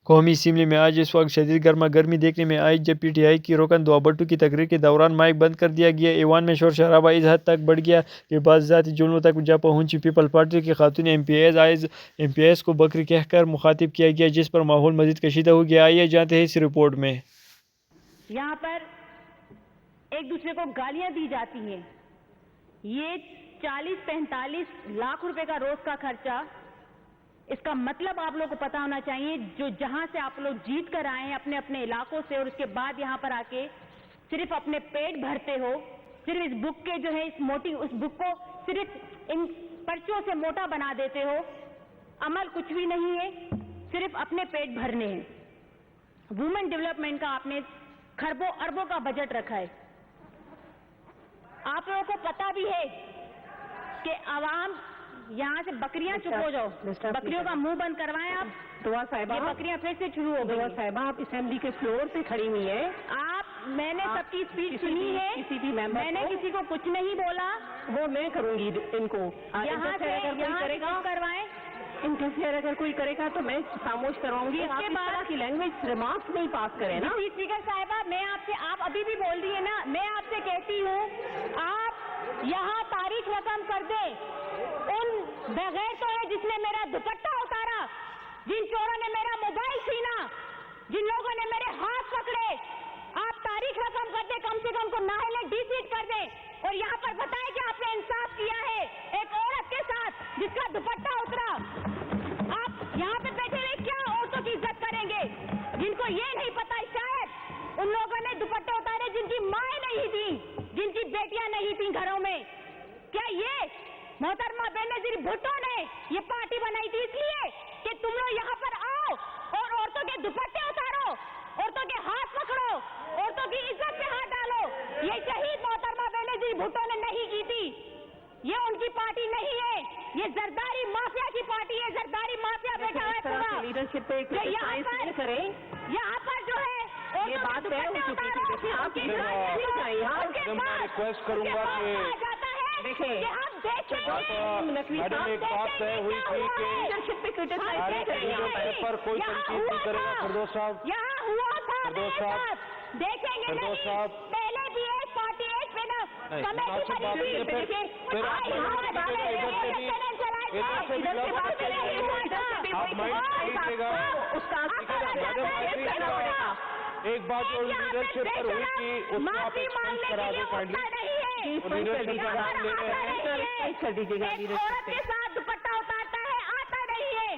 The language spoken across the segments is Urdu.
قومی اسمبلی میں آج اس وقت شدید گرما گرمی دیکھنے میں آئی جب پی ٹی آئی کی رکن دعا بھٹو کی تقریر کے دوران مائک بند کر دیا گیا۔ ایوان میں شور شرابہ اس حد تک بڑھ گیا کہ بعض ذاتی جملوں تک جا پہنچی۔ پیپل پارٹی کی خاتون ایم پی ایس کو بکری کہہ کر مخاطب کیا گیا، جس پر ماحول مزید کشیدہ ہو گیا۔ آئیے جانتے ہیں اس رپورٹ میں۔ یہاں پر ایک دوسرے کو گالیاں دی جاتی ہیں۔ یہ 40-45 لاکھ روپے کا روز کا خرچہ، اس کا مطلب آپ لوگوں کو پتا ہونا چاہیے، جو جہاں سے آپ لوگ جیت کر آئے ہیں اپنے اپنے علاقوں سے، اور اس کے بعد یہاں پر آ کے صرف اپنے پیٹ بھرتے ہو، صرف اس بک کے جو ہے اس بک کو صرف ان پرچوں سے موٹا بنا دیتے ہو۔ عمل کچھ بھی نہیں ہے، صرف اپنے پیٹ بھرنے ہیں۔ وومن ڈیولپمنٹ کا آپ نے کھربوں اربوں کا بجٹ رکھا ہے۔ آپ لوگوں کو پتا بھی ہے کہ عوام یہاں سے بکریاں چپ ہو جاؤ، بکریوں کا منہ بند کروائیں آپ۔ دعا صاحبہ، یہ بکریاں پھر سے شروع ہو گئی۔ دعا صاحبہ، آپ اسمبلی کے فلور پہ کھڑی ہوئی ہیں۔ میں نے سب کی اسپیچ سنی ہے، کسی بھی ممبر میں نے کسی کو کچھ نہیں بولا۔ وہ میں کروں گی ان کو۔ یہاں سے کروائیں۔ انٹرفیئر اگر کوئی کرے گا تو میں خاموش کراؤں گی۔ آپ اس طرح کی لینگویج ریمارکس نہیں پاس کریں نا۔ اسپیکر صاحبہ، میں آپ سے، آپ ابھی بھی بول رہی ہیں نا، میں آپ سے کہتی ہوں آپ یہاں تاریخ رقم کر دیں ان بغیرتوں نے جس نے میرا دوپٹہ اتارا، جن چوروں نے میرا موبائل چھینا، جن لوگوں نے میرے ہاتھ پکڑے۔ آپ تاریخ رقم کر دیں، کم سے کم کو نااہل ڈی سیٹ کر دیں، اور یہاں پر بتائیں کہ آپ نے انصاف کیا ہے ایک عورت کے ساتھ جس کا دوپٹہ اترا۔ آپ یہاں پہ بیٹھے ہوئے کیا عورتوں کی عزت کریں گے؟ جن کو یہ نہیں پتا شاید ان لوگوں نے دوپٹے اتارے جن کی مائیں نہیں تھیں، جن کی بیٹیاں نہیں تھیں گھروں میں۔ کیا یہ محترمہ بینظیر بھٹو نے یہ پارٹی بنائی تھی اس لیے کہ تم لوگ یہاں پر آؤ اور عورتوں کے دوپٹے اتارو، عورتوں کے ہاتھ پکڑو، عورتوں کی عزت پہ ہاتھ ڈالو؟ یہ شہید محترمہ بینظیر بھٹو نے نہیں کی تھی، یہ ان کی پارٹی نہیں ہے، یہ زرداری مافیا کی پارٹی ہے۔ زرداری مافیا بیٹھا ہے پورا لیڈرشپ پہ یہاں پر جو ہے یہ بات طے ہو چکی تھی۔ دیکھیں آپ میں ریکویسٹ کروں گا کہ دیکھیں میڈم ایک بات طے ہوئی تھی کہ لیڈرشپ پہ کرٹیسائز پر کوئی تنقید نہیں کرے گا۔ فردوس صاحب، یہاں ہوا تھا، فردوس صاحب، دیکھیں گے فردوس صاحب، پہلے بھی ایک پارٹی ایک میں نا مناسب بات نہیں ہے۔ پھر آپ ایک بات جو لیڈرشپ پر ہوئی تھی اس کو آپ ایکسپینس کرا دیں کائنڈلی۔ لیڈرشپ کا نام لے رہے ہیں۔ عورت کے ساتھ دوپٹہ اتارتا ہے، آتا نہیں ہے۔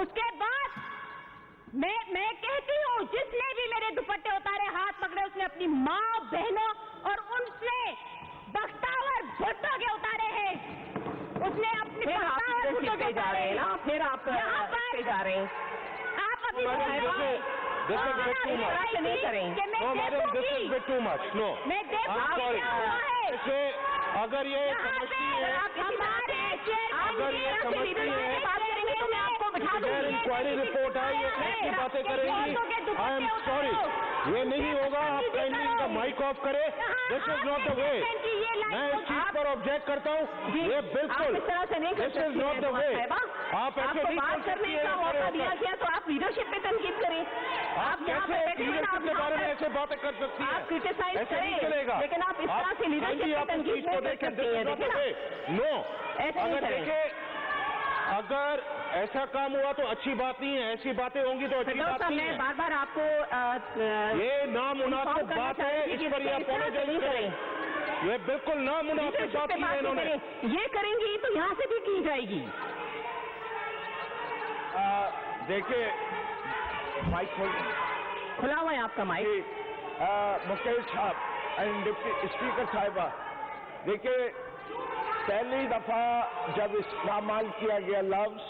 اس کے بعد میں کہتی ہوں جس نے بھی میرے دوپٹے اتارے، ہاتھ پکڑے، اس نے اپنی ماں بہنوں اور ان سے بختاور بھٹو کے اتارے ہیں۔ اس نے اپنے بختاور بھٹو کے جا رہے ہیں نا، پھر آپ پہ جا رہے ہیں۔ آپ ابھی This is a bit too much. No, madam, this is a bit too much. No. I'm sorry. جیسے اگر یہ سمجھتی ہے اگر انکوائری رپورٹ ہے یہ ایسی باتیں کریں گی، آئی ایم سوری، یہ نہیں ہوگا۔ آپ کائنڈلی ان کا مائک آف کرے۔ دس از ناٹ دا وے۔ میں اس چیز پر آبجیکٹ کرتا ہوں، یہ بالکل دس از ناٹ دا وے۔ آپ ایسے نہیں بات کرنے کا موقع دیا گیا تو آپ لیڈرشپ پہ تنقید کریں۔ آپ کیسے لیڈرشپ کے بارے میں ایسے باتیں کر سکتی ہیں؟ آپ کرٹیسائز ایسے نہیں چلے گا۔ لیکن آپ اس طرح سے لیڈرشپ پہ تنقید نہیں کر سکتی ہیں۔ نو، ایسے نہیں اگر کریں۔ دیکھیں اگر ایسا کام ہوا تو اچھی بات نہیں ہے، ایسی باتیں ہوں گی تو اچھی بات نہیں میں ہے۔ بار بار آپ کو یہ نامناسب بات ہے، اس پر یہ اپولوجائز کریں۔ یہ بالکل نامناسب بات کی ہے انہوں نے۔ یہ کریں گی تو یہاں سے بھی کی جائے گی۔ دیکھیے مائک کھلا ہوا ہے آپ کا مائک۔ مکیل صاحب اینڈ ڈپٹی اسپیکر صاحبہ، دیکھیے پہلی دفعہ جب استعمال کیا گیا لفظ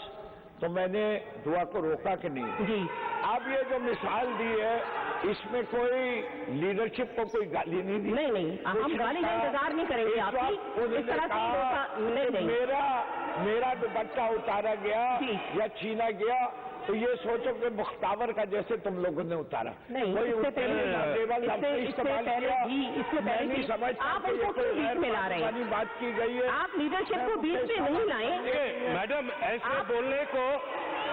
تو میں نے دعا کو روکا کہ نہیں جی۔ اب یہ جو مثال دی ہے اس میں کوئی لیڈرشپ کو کوئی گالی نہیں دی۔ نہیں ہم گالی کا انتظار نہیں کریں گے آپ کی۔ اس طرح سے میرا دوپٹہ اتارا گیا یا چھینا گیا تو یہ سوچو کہ مختاور کا جیسے تم لوگوں نے اتارا۔ نہیں، اس سے پہلے آپ ان کو کیوں بیچ میں لا رہے ہیں؟ بات کی گئی ہے، آپ لیڈرشپ کو بیچ میں نہیں لائیں۔ میڈم ایسے بولنے کو